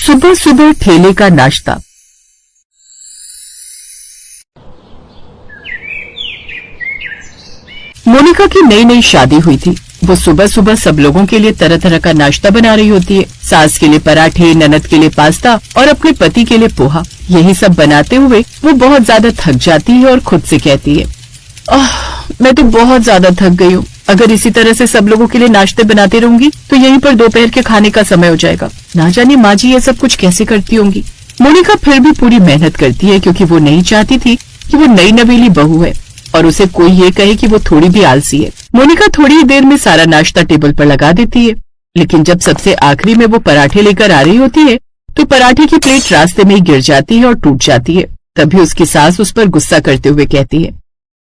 सुबह सुबह ठेले का नाश्ता। मोनिका की नई नई शादी हुई थी। वो सुबह सुबह सब लोगों के लिए तरह तरह का नाश्ता बना रही होती है। सास के लिए पराठे, ननद के लिए पास्ता और अपने पति के लिए पोहा। यही सब बनाते हुए वो बहुत ज्यादा थक जाती है और खुद से कहती है, मैं तो बहुत ज्यादा थक गई हूँ। अगर इसी तरह से सब लोगों के लिए नाश्ते बनाती रहूंगी तो यहीं पर दोपहर के खाने का समय हो जाएगा। ना जाने माँ जी ये सब कुछ कैसे करती होंगी। मोनिका फिर भी पूरी मेहनत करती है क्योंकि वो नहीं चाहती थी कि वो नई नवेली बहू है और उसे कोई ये कहे कि वो थोड़ी भी आलसी है। मोनिका थोड़ी ही देर में सारा नाश्ता टेबल पर लगा देती है, लेकिन जब सबसे आखिरी में वो पराठे लेकर आ रही होती है तो पराठे की प्लेट रास्ते में ही गिर जाती है और टूट जाती है। तभी उसकी सास उस पर गुस्सा करते हुए कहती है,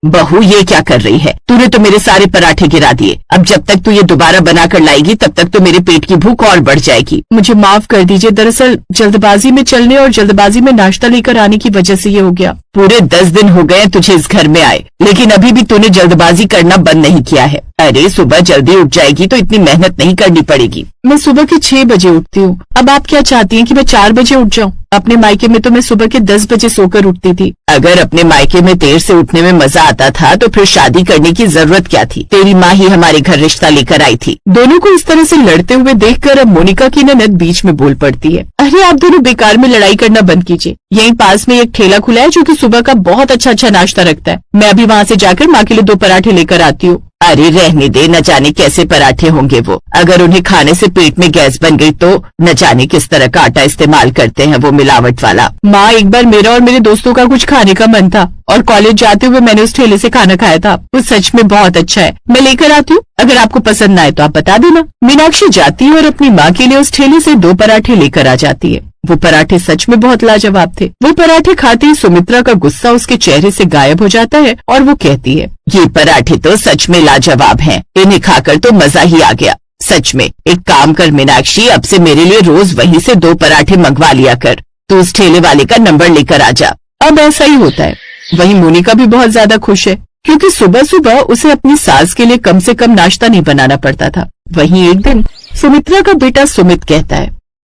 बहू ये क्या कर रही है? तूने तो मेरे सारे पराठे गिरा दिए। अब जब तक तू ये दोबारा बनाकर लाएगी तब तक तो मेरे पेट की भूख और बढ़ जाएगी। मुझे माफ कर दीजिए, दरअसल जल्दबाजी में चलने और जल्दबाजी में नाश्ता लेकर आने की वजह से ये हो गया। पूरे 10 दिन हो गए तुझे इस घर में आए, लेकिन अभी भी तूने जल्दबाजी करना बंद नहीं किया है। अरे सुबह जल्दी उठ जाएगी तो इतनी मेहनत नहीं करनी पड़ेगी। मैं सुबह के 6 बजे उठती हूँ। अब आप क्या चाहती हैं कि मैं 4 बजे उठ जाऊँ? अपने मायके में तो मैं सुबह के 10 बजे सोकर उठती थी। अगर अपने मायके में देर से उठने में मजा आता था तो फिर शादी करने की जरूरत क्या थी? तेरी माँ ही हमारे घर रिश्ता लेकर आई थी। दोनों को इस तरह से लड़ते हुए देखकर अब मोनिका की ननद बीच में बोल पड़ती है, अरे आप दोनों बेकार में लड़ाई करना बंद कीजिए। यहीं पास में एक ठेला खुला है जो कि सुबह का बहुत अच्छा नाश्ता रखता है। मैं अभी वहाँ से जाकर माँ के लिए 2 पराठे लेकर आती हूँ। अरे रहने दे, न जाने कैसे पराठे होंगे वो। अगर उन्हें खाने से पेट में गैस बन गई तो न जाने किस तरह का आटा इस्तेमाल करते हैं वो मिलावट वाला। माँ एक बार मेरा और मेरे दोस्तों का कुछ खाने का मन था और कॉलेज जाते हुए मैंने उस ठेले से खाना खाया था। वो सच में बहुत अच्छा है। मैं लेकर आती हूँ, अगर आपको पसंद न आए तो आप बता देना। मीनाक्षी जाती है और अपनी माँ के लिए उस ठेले से 2 पराठे लेकर आ जाती है। वो पराठे सच में बहुत लाजवाब थे। वो पराठे खाते ही सुमित्रा का गुस्सा उसके चेहरे से गायब हो जाता है और वो कहती है, ये पराठे तो सच में लाजवाब हैं। इन्हें खाकर तो मजा ही आ गया। सच में एक काम कर मीनाक्षी, अब से मेरे लिए रोज वहीं से 2 पराठे मंगवा लिया कर। तू उस ठेले वाले का नंबर लेकर आ जा। अब ऐसा ही होता है। वहीं मोनिका भी बहुत ज्यादा खुश है क्योंकि सुबह सुबह उसे अपनी सास के लिए कम से कम नाश्ता नहीं बनाना पड़ता था। वहीं एक दिन सुमित्रा का बेटा सुमित कहता है,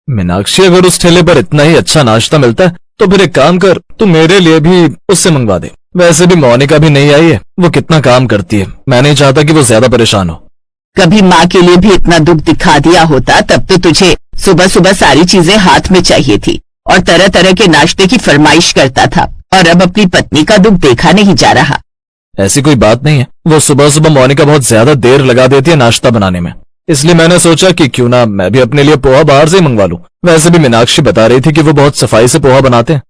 मीनाक्षी अगर उस ठेले पर इतना ही अच्छा नाश्ता मिलता है तो फिर एक काम कर, तू मेरे लिए भी उससे मंगवा दे। वैसे भी मोनिका भी नहीं आई है, वो कितना काम करती है। मैं नहीं चाहता कि वो ज्यादा परेशान हो। कभी माँ के लिए भी इतना दुख दिखा दिया होता तब तो तुझे सुबह सुबह सारी चीजें हाथ में चाहिए थी और तरह तरह के नाश्ते की फरमाइश करता था, और अब अपनी पत्नी का दुख देखा नहीं जा रहा। ऐसी कोई बात नहीं है। वो सुबह सुबह मोनिका बहुत ज्यादा देर लगा देती है नाश्ता बनाने में, इसलिए मैंने सोचा कि क्यों ना मैं भी अपने लिए पोहा बाहर से मंगवा लूं। वैसे भी मीनाक्षी बता रही थी कि वो बहुत सफाई से पोहा बनाते हैं।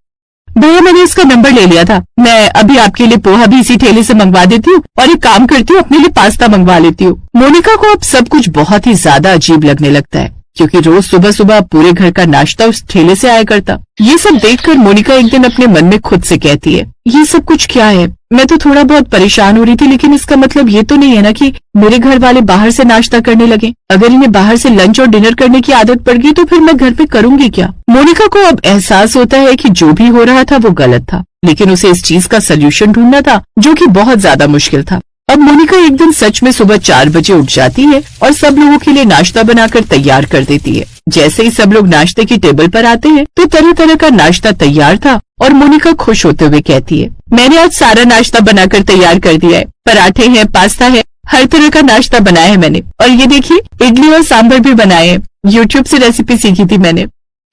भैया मैंने उसका नंबर ले लिया था। मैं अभी आपके लिए पोहा भी इसी ठेले से मंगवा देती हूँ और एक काम करती हूँ, अपने लिए पास्ता मंगवा लेती हूँ। मोनिका को अब सब कुछ बहुत ही ज्यादा अजीब लगने लगता है क्योंकि रोज सुबह सुबह पूरे घर का नाश्ता उस ठेले से आया करता। ये सब देखकर मोनिका एक दिन अपने मन में खुद से कहती है, ये सब कुछ क्या है? मैं तो थोड़ा बहुत परेशान हो रही थी, लेकिन इसका मतलब ये तो नहीं है ना कि मेरे घर वाले बाहर से नाश्ता करने लगे। अगर इन्हें बाहर से लंच और डिनर करने की आदत पड़ गई तो फिर मैं घर पे करूंगी क्या? मोनिका को अब एहसास होता है कि जो भी हो रहा था वो गलत था, लेकिन उसे इस चीज का सोल्यूशन ढूंढना था जो कि बहुत ज्यादा मुश्किल था। अब मोनिका एक दिन सच में सुबह 4 बजे उठ जाती है और सब लोगों के लिए नाश्ता बनाकर तैयार कर देती है। जैसे ही सब लोग नाश्ते की टेबल पर आते हैं तो तरह तरह का नाश्ता तैयार था और मोनिका खुश होते हुए कहती है, मैंने आज सारा नाश्ता बनाकर तैयार कर दिया है। पराठे हैं, पास्ता है, हर तरह का नाश्ता बनाया है मैंने। और ये देखिए इडली और सांभर भी बनाए हैं। यूट्यूब से रेसिपी सीखी थी मैंने।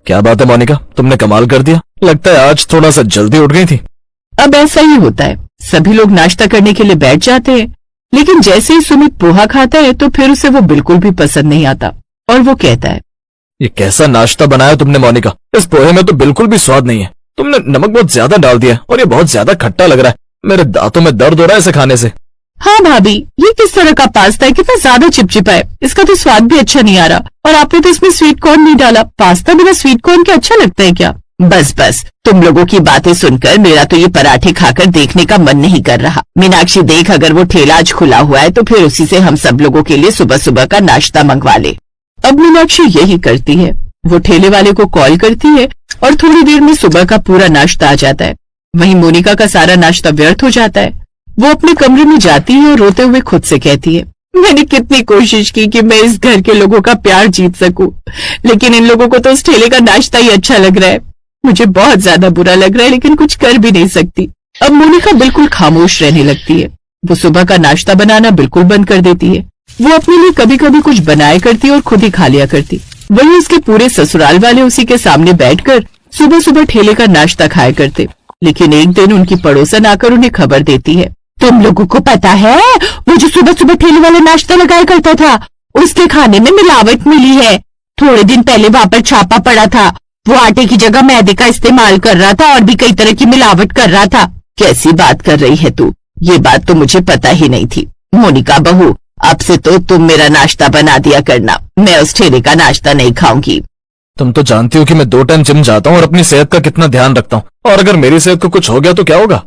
क्या बात है मोनिका, तुमने कमाल कर दिया। लगता है आज थोड़ा सा जल्दी उठ गई थी। अब ऐसा ही होता है, सभी लोग नाश्ता करने के लिए बैठ जाते हैं, लेकिन जैसे ही सुमित पोहा खाता है तो फिर उसे वो बिल्कुल भी पसंद नहीं आता और वो कहता है, ये कैसा नाश्ता बनाया तुमने मोनिका? इस पोहे में तो बिल्कुल भी स्वाद नहीं है। तुमने नमक बहुत ज्यादा डाल दिया और ये बहुत ज्यादा खट्टा लग रहा है। मेरे दांतों में दर्द हो रहा है इसे खाने से। हाँ भाभी, ये किस तरह का पास्ता है? कितना ज्यादा चिपचिपा है। इसका तो स्वाद भी अच्छा नहीं आ रहा। और आपने तो इसमें स्वीट कॉर्न नहीं डाला। पास्ता बिना स्वीट कॉर्न के अच्छा लगता है क्या? बस बस, तुम लोगों की बातें सुनकर मेरा तो ये पराठे खाकर देखने का मन नहीं कर रहा। मीनाक्षी देख, अगर वो ठेला आज खुला हुआ है तो फिर उसी से हम सब लोगों के लिए सुबह सुबह का नाश्ता मंगवा ले। अब मीनाक्षी यही करती है। वो ठेले वाले को कॉल करती है और थोड़ी देर में सुबह का पूरा नाश्ता आ जाता है। वहीं मोनिका का सारा नाश्ता व्यर्थ हो जाता है। वो अपने कमरे में जाती है और रोते हुए खुद से कहती है, मैंने कितनी कोशिश की कि मैं इस घर के लोगों का प्यार जीत सकूं, लेकिन इन लोगों को तो उस ठेले का नाश्ता ही अच्छा लग रहा है। मुझे बहुत ज्यादा बुरा लग रहा है, लेकिन कुछ कर भी नहीं सकती। अब मोनिका बिल्कुल खामोश रहने लगती है। वो सुबह का नाश्ता बनाना बिल्कुल बंद कर देती है। वो अपने लिए कभी कभी कुछ बनाया करती और खुद ही खा लिया करती। वहीं उसके पूरे ससुराल वाले उसी के सामने बैठकर सुबह सुबह ठेले का नाश्ता खाया करते। लेकिन एक दिन उनकी पड़ोसन आकर उन्हें खबर देती है, तुम लोगों को पता है वो जो सुबह सुबह ठेले वाला नाश्ता लगाया करता था, उसके खाने में मिलावट मिली है। थोड़े दिन पहले वहां पर छापा पड़ा था। वो आटे की जगह मैदे का इस्तेमाल कर रहा था और भी कई तरह की मिलावट कर रहा था। कैसी बात कर रही है तू? ये बात तो मुझे पता ही नहीं थी। मोनिका बहू, अब से तो तुम मेरा नाश्ता बना दिया करना। मैं उस ठेले का नाश्ता नहीं खाऊंगी। तुम तो जानती हो कि मैं 2 टाइम जिम जाता हूँ और अपनी सेहत का कितना ध्यान रखता हूँ, और अगर मेरी सेहत को कुछ हो गया तो क्या होगा?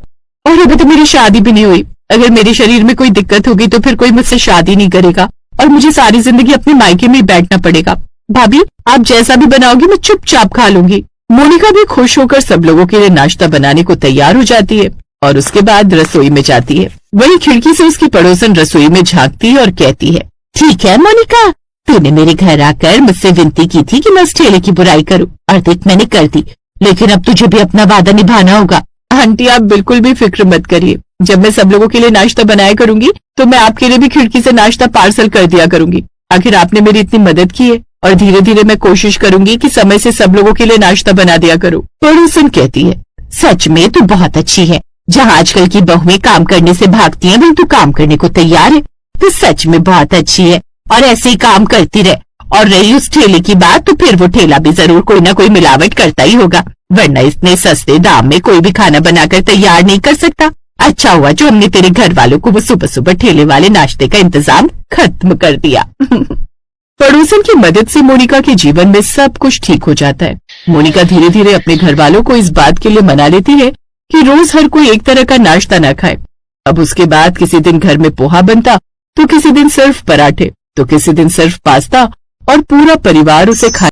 और अभी तो मेरी शादी भी नहीं हुई। अगर मेरे शरीर में कोई दिक्कत होगी तो फिर कोई मुझसे शादी नहीं करेगा और मुझे सारी जिंदगी अपने मायके में ही बैठना पड़ेगा। भाभी, आप जैसा भी बनाओगी मैं चुपचाप खा लूंगी। मोनिका भी खुश होकर सब लोगों के लिए नाश्ता बनाने को तैयार हो जाती है और उसके बाद रसोई में जाती है। वहीं खिड़की से उसकी पड़ोसन रसोई में झांकती है और कहती है, ठीक है मोनिका, तूने मेरे घर आकर मुझसे विनती की थी कि मैं उस ठेले की बुराई करूं और देख मैंने कर दी, लेकिन अब तुझे भी अपना वादा निभाना होगा। आंटी, आप बिल्कुल भी फिक्र मत करिए। जब मैं सब लोगों के लिए नाश्ता बनाया करूंगी तो मैं आपके लिए भी खिड़की से नाश्ता पार्सल कर दिया करूंगी। आखिर आपने मेरी इतनी मदद की है और धीरे धीरे मैं कोशिश करूंगी कि समय से सब लोगों के लिए नाश्ता बना दिया करूं। पड़ोसन कहती है, सच में तू बहुत अच्छी है। जहाँ आजकल की बहुएं काम करने से भागती हैं, वहीं तू काम करने को तैयार है। तू सच में बहुत अच्छी है और ऐसे ही काम करती रहे। और रही उस ठेले की बात, तो फिर वो ठेला भी जरूर कोई ना कोई मिलावट करता ही होगा, वरना इतने सस्ते दाम में कोई भी खाना बनाकर तैयार नहीं कर सकता। अच्छा हुआ जो हमने तेरे घर वालों को वो सुबह सुबह ठेले वाले नाश्ते का इंतजाम खत्म कर दिया। पड़ोसन की मदद से मोनिका के जीवन में सब कुछ ठीक हो जाता है। मोनिका धीरे धीरे अपने घर वालों को इस बात के लिए मना लेती है कि रोज हर कोई एक तरह का नाश्ता न खाए। अब उसके बाद किसी दिन घर में पोहा बनता, तो किसी दिन सिर्फ पराठे, तो किसी दिन सिर्फ पास्ता, और पूरा परिवार उसे खा